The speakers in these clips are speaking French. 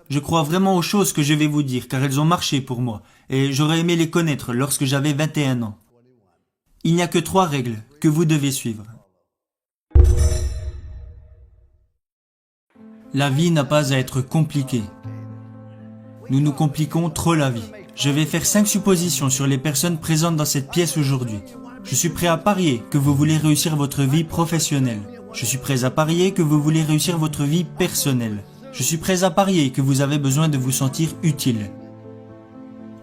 Je crois vraiment aux choses que je vais vous dire car elles ont marché pour moi et j'aurais aimé les connaître lorsque j'avais 21 ans. Il n'y a que 3 règles que vous devez suivre. La vie n'a pas à être compliquée. Nous nous compliquons trop la vie. Je vais faire 5 suppositions sur les personnes présentes dans cette pièce aujourd'hui. Je suis prêt à parier que vous voulez réussir votre vie professionnelle. Je suis prêt à parier que vous voulez réussir votre vie personnelle. Je suis prêt à parier que vous avez besoin de vous sentir utile.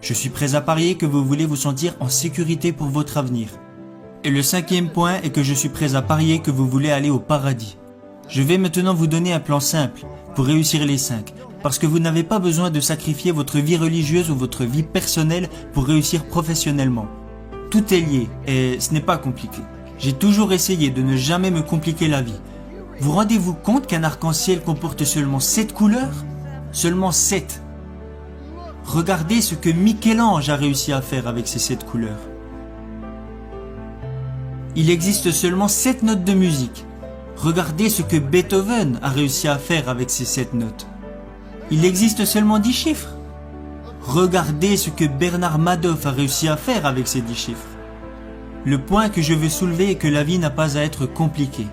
Je suis prêt à parier que vous voulez vous sentir en sécurité pour votre avenir. Et le 5e point est que je suis prêt à parier que vous voulez aller au paradis. Je vais maintenant vous donner un plan simple pour réussir les 5, parce que vous n'avez pas besoin de sacrifier votre vie religieuse ou votre vie personnelle pour réussir professionnellement. Tout est lié et ce n'est pas compliqué. J'ai toujours essayé de ne jamais me compliquer la vie. Vous rendez-vous compte qu'un arc-en-ciel comporte seulement 7 couleurs? Seulement 7. Regardez ce que Michel-Ange a réussi à faire avec ces 7 couleurs. Il existe seulement 7 notes de musique. Regardez ce que Beethoven a réussi à faire avec ces 7 notes. Il existe seulement 10 chiffres. Regardez ce que Bernard Madoff a réussi à faire avec ces 10 chiffres. Le point que je veux soulever est que la vie n'a pas à être compliquée.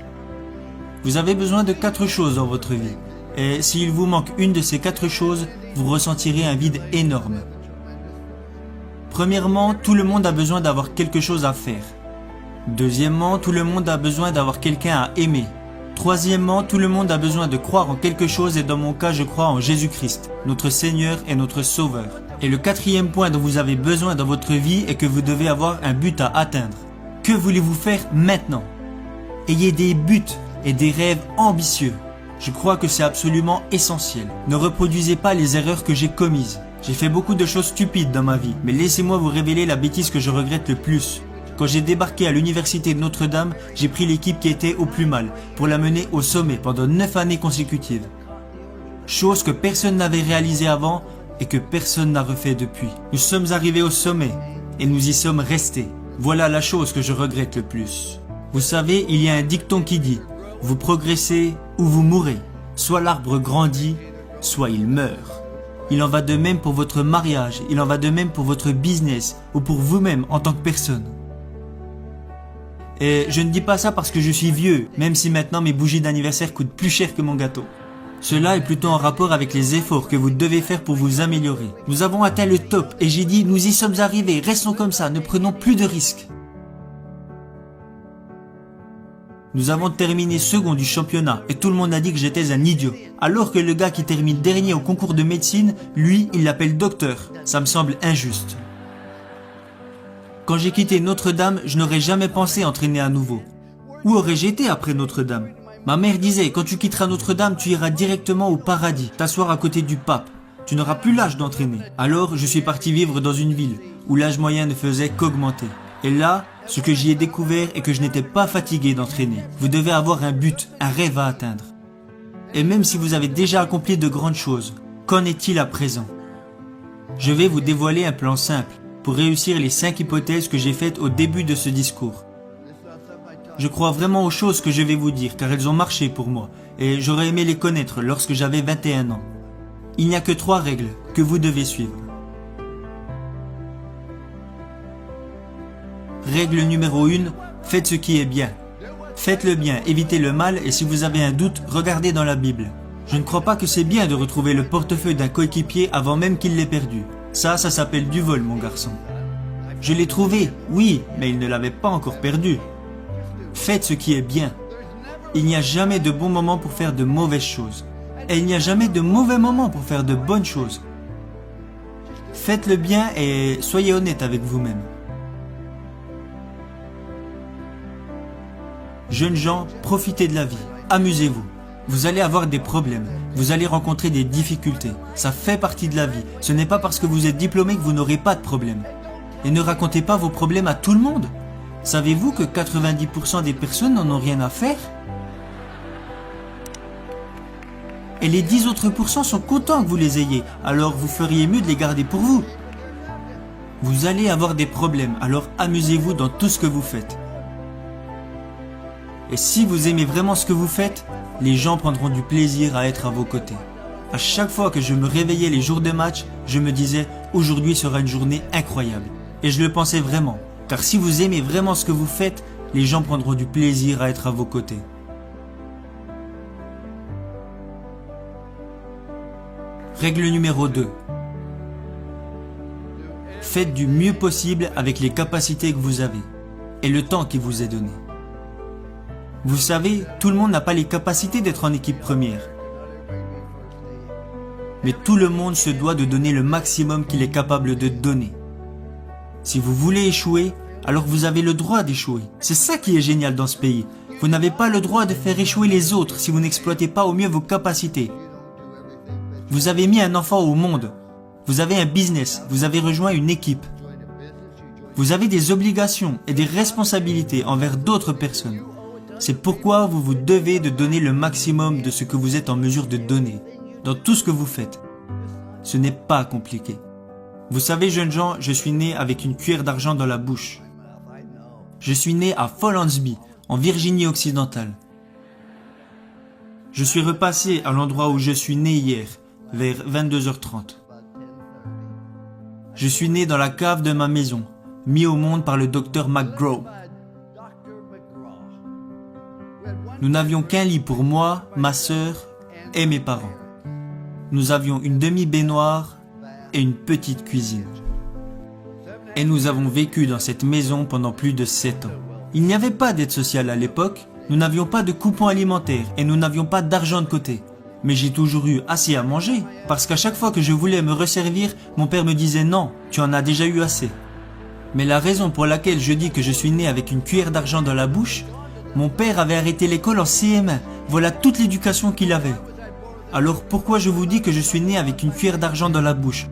Vous avez besoin de 4 choses dans votre vie. Et s'il vous manque une de ces 4 choses, vous ressentirez un vide énorme. Premièrement, tout le monde a besoin d'avoir quelque chose à faire. Deuxièmement, tout le monde a besoin d'avoir quelqu'un à aimer. Troisièmement, tout le monde a besoin de croire en quelque chose et dans mon cas, je crois en Jésus-Christ, notre Seigneur et notre Sauveur. Et le 4e point dont vous avez besoin dans votre vie est que vous devez avoir un but à atteindre. Que voulez-vous faire maintenant? Ayez des buts et des rêves ambitieux. Je crois que c'est absolument essentiel. Ne reproduisez pas les erreurs que j'ai commises. J'ai fait beaucoup de choses stupides dans ma vie, mais laissez-moi vous révéler la bêtise que je regrette le plus. Quand j'ai débarqué à l'université de Notre-Dame, j'ai pris l'équipe qui était au plus mal pour la mener au sommet pendant 9 années consécutives. Chose que personne n'avait réalisée avant et que personne n'a refait depuis. Nous sommes arrivés au sommet et nous y sommes restés. Voilà la chose que je regrette le plus. Vous savez, il y a un dicton qui dit « Vous progressez ou vous mourrez. Soit l'arbre grandit, soit il meurt. » Il en va de même pour votre mariage, il en va de même pour votre business ou pour vous-même en tant que personne. Et je ne dis pas ça parce que je suis vieux, même si maintenant mes bougies d'anniversaire coûtent plus cher que mon gâteau. Cela est plutôt en rapport avec les efforts que vous devez faire pour vous améliorer. Nous avons atteint le top et j'ai dit nous y sommes arrivés, restons comme ça, ne prenons plus de risques. Nous avons terminé second du championnat et tout le monde a dit que j'étais un idiot. Alors que le gars qui termine dernier au concours de médecine, lui, il l'appelle docteur. Ça me semble injuste. Quand j'ai quitté Notre-Dame, je n'aurais jamais pensé entraîner à nouveau. Où aurais-je été après Notre-Dame? Ma mère disait, quand tu quitteras Notre-Dame, tu iras directement au paradis, t'asseoir à côté du pape. Tu n'auras plus l'âge d'entraîner. Alors, je suis parti vivre dans une ville où l'âge moyen ne faisait qu'augmenter. Et là, ce que j'y ai découvert est que je n'étais pas fatigué d'entraîner. Vous devez avoir un but, un rêve à atteindre. Et même si vous avez déjà accompli de grandes choses, qu'en est-il à présent? Je vais vous dévoiler un plan simple pour réussir les 5 hypothèses que j'ai faites au début de ce discours. Je crois vraiment aux choses que je vais vous dire car elles ont marché pour moi et j'aurais aimé les connaître lorsque j'avais 21 ans. Il n'y a que 3 règles que vous devez suivre. Règle numéro 1, faites ce qui est bien. Faites le bien, évitez le mal et si vous avez un doute, regardez dans la Bible. Je ne crois pas que c'est bien de retrouver le portefeuille d'un coéquipier avant même qu'il l'ait perdu. Ça s'appelle du vol, mon garçon. Je l'ai trouvé, oui, mais il ne l'avait pas encore perdu. Faites ce qui est bien. Il n'y a jamais de bon moment pour faire de mauvaises choses. Et il n'y a jamais de mauvais moment pour faire de bonnes choses. Faites le bien et soyez honnête avec vous-même. Jeunes gens, profitez de la vie. Amusez-vous. Vous allez avoir des problèmes, vous allez rencontrer des difficultés. Ça fait partie de la vie. Ce n'est pas parce que vous êtes diplômé que vous n'aurez pas de problème. Et ne racontez pas vos problèmes à tout le monde. Savez-vous que 90% des personnes n'en ont rien à faire? Et les 10 autres pourcents sont contents que vous les ayez, alors vous feriez mieux de les garder pour vous. Vous allez avoir des problèmes, alors amusez-vous dans tout ce que vous faites. Et si vous aimez vraiment ce que vous faites, les gens prendront du plaisir à être à vos côtés. À chaque fois que je me réveillais les jours de match, je me disais « Aujourd'hui sera une journée incroyable ». Et je le pensais vraiment, car si vous aimez vraiment ce que vous faites, les gens prendront du plaisir à être à vos côtés. Règle numéro 2. Faites du mieux possible avec les capacités que vous avez et le temps qui vous est donné. Vous savez, tout le monde n'a pas les capacités d'être en équipe première. Mais tout le monde se doit de donner le maximum qu'il est capable de donner. Si vous voulez échouer, alors vous avez le droit d'échouer. C'est ça qui est génial dans ce pays. Vous n'avez pas le droit de faire échouer les autres si vous n'exploitez pas au mieux vos capacités. Vous avez mis un enfant au monde. Vous avez un business. Vous avez rejoint une équipe. Vous avez des obligations et des responsabilités envers d'autres personnes. C'est pourquoi vous vous devez de donner le maximum de ce que vous êtes en mesure de donner, dans tout ce que vous faites. Ce n'est pas compliqué. Vous savez, jeunes gens, je suis né avec une cuillère d'argent dans la bouche. Je suis né à Follansbee, en Virginie occidentale. Je suis repassé à l'endroit où je suis né hier, vers 22h30. Je suis né dans la cave de ma maison, mis au monde par le docteur McGraw. Nous n'avions qu'un lit pour moi, ma sœur et mes parents. Nous avions une demi-baignoire et une petite cuisine. Et nous avons vécu dans cette maison pendant plus de 7 ans. Il n'y avait pas d'aide sociale à l'époque, nous n'avions pas de coupons alimentaires et nous n'avions pas d'argent de côté. Mais j'ai toujours eu assez à manger, parce qu'à chaque fois que je voulais me resservir, mon père me disait non, tu en as déjà eu assez. Mais la raison pour laquelle je dis que je suis né avec une cuillère d'argent dans la bouche, mon père avait arrêté l'école en CM1, voilà toute l'éducation qu'il avait. Alors pourquoi je vous dis que je suis né avec une cuillère d'argent dans la bouche?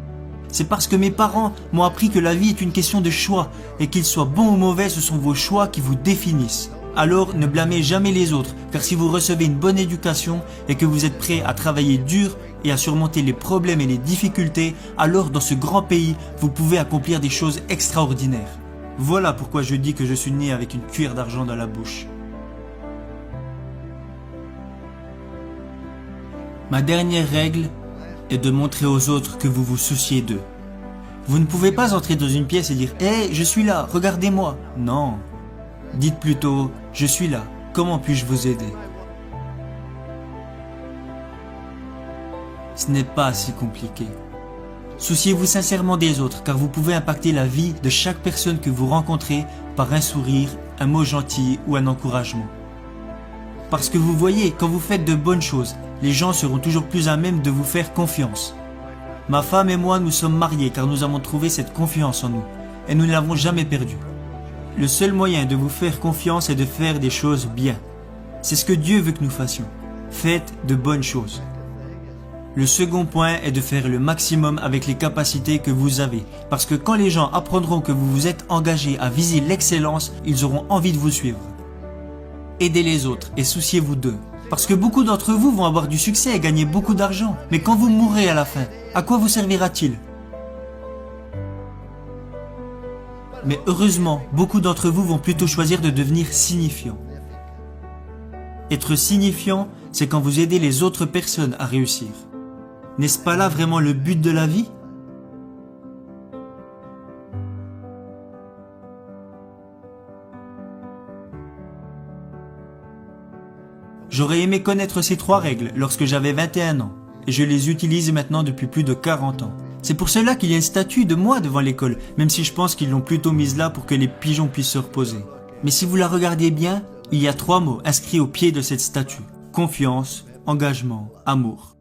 C'est parce que mes parents m'ont appris que la vie est une question de choix, et qu'ils soient bons ou mauvais, ce sont vos choix qui vous définissent. Alors ne blâmez jamais les autres, car si vous recevez une bonne éducation et que vous êtes prêt à travailler dur et à surmonter les problèmes et les difficultés, alors dans ce grand pays, vous pouvez accomplir des choses extraordinaires. Voilà pourquoi je dis que je suis né avec une cuillère d'argent dans la bouche. Ma dernière règle est de montrer aux autres que vous vous souciez d'eux. Vous ne pouvez pas entrer dans une pièce et dire « Hey, je suis là, regardez-moi » Non. Dites plutôt « Je suis là, comment puis-je vous aider ?» Ce n'est pas si compliqué. Souciez-vous sincèrement des autres, car vous pouvez impacter la vie de chaque personne que vous rencontrez par un sourire, un mot gentil ou un encouragement. Parce que vous voyez, quand vous faites de bonnes choses, les gens seront toujours plus à même de vous faire confiance. Ma femme et moi, nous sommes mariés car nous avons trouvé cette confiance en nous, et nous ne l'avons jamais perdue. Le seul moyen de vous faire confiance est de faire des choses bien. C'est ce que Dieu veut que nous fassions. Faites de bonnes choses. Le second point est de faire le maximum avec les capacités que vous avez, parce que quand les gens apprendront que vous vous êtes engagé à viser l'excellence, ils auront envie de vous suivre. Aidez les autres et souciez-vous d'eux. Parce que beaucoup d'entre vous vont avoir du succès et gagner beaucoup d'argent. Mais quand vous mourrez à la fin, à quoi vous servira-t-il? Mais heureusement, beaucoup d'entre vous vont plutôt choisir de devenir signifiants. Être signifiant, c'est quand vous aidez les autres personnes à réussir. N'est-ce pas là vraiment le but de la vie? J'aurais aimé connaître ces 3 règles lorsque j'avais 21 ans, et je les utilise maintenant depuis plus de 40 ans. C'est pour cela qu'il y a une statue de moi devant l'école, même si je pense qu'ils l'ont plutôt mise là pour que les pigeons puissent se reposer. Mais si vous la regardez bien, il y a 3 mots inscrits au pied de cette statue. Confiance, engagement, amour.